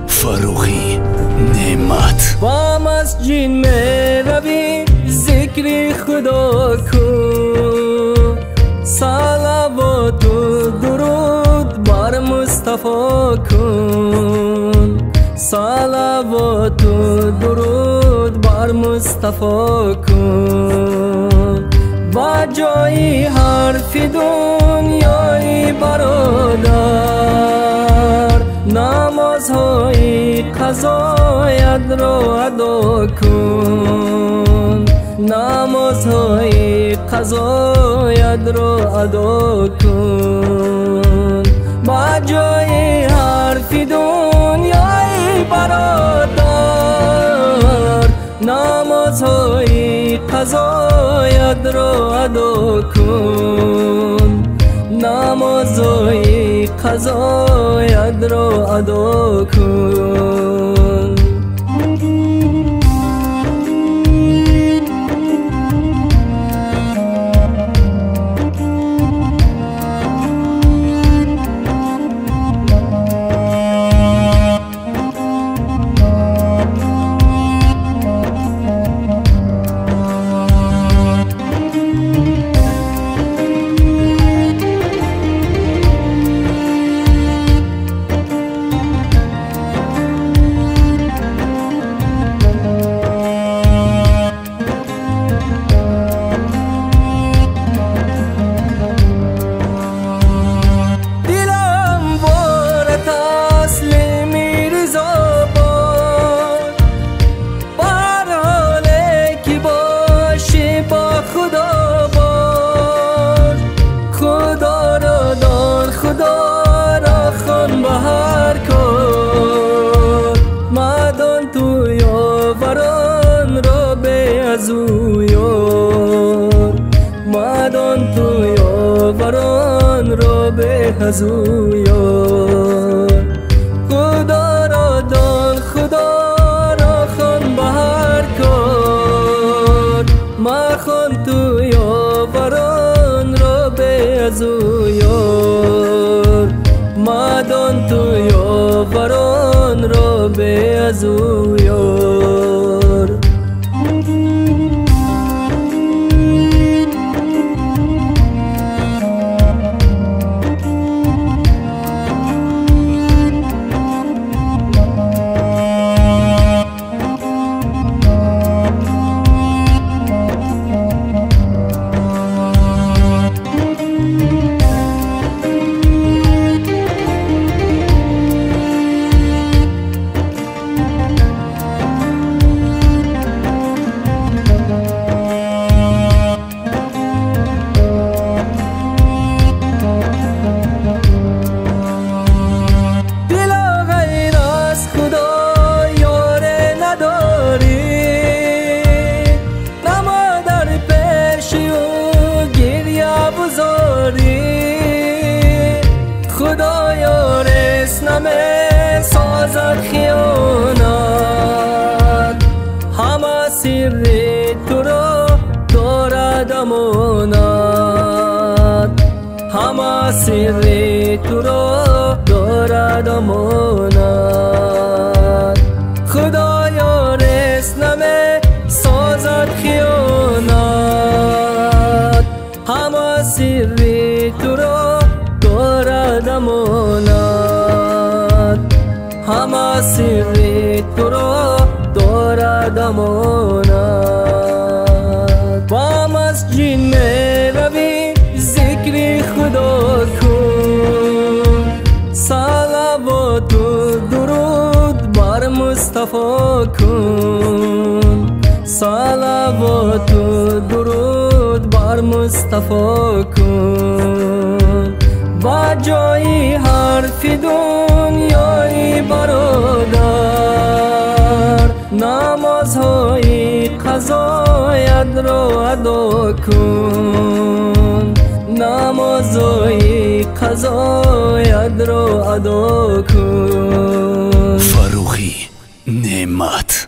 فروخی نعمت. با مسجد می روی ذکر خدا کن، صلوات و درود بر مصطفی کن، صلوات و درود بر مصطفی کن. با جای حرف دنیای برادر، نمازهای قضایت را ادا کن، نمازهای قضایت را ادا کن. با جای حرف دنیای برادر، نمازهای قضایت را ادا کن، نمازهای قضایت را ادا کن. بهر کن مدان تو یاوران را به ازو یار، مدان تو یاوران را به ازو یار. خدا را دان خدا را خان بهر کن، مخوان تو یاوران را به ازو یار، مدان تو یاوران را به ازو یار. خدایا رس نمی سازد خیانت، همه سر تو را دارد امانت، همه سر تو را دارد امانت. خدایا رس نمی سازد خیانت، همه سر تو را دارد امانت، همه سر تو را دارد امانت. با مسجد می روی ذکر خدا کن، صلوات و درود بر مصطفی کن، صلوات و درود بر مصطفی کن. با جای حرف دنیای برادر، نمازهای قضایت را ادا کن، نمازهای قضایت را ادا کن. فروخی نعمت.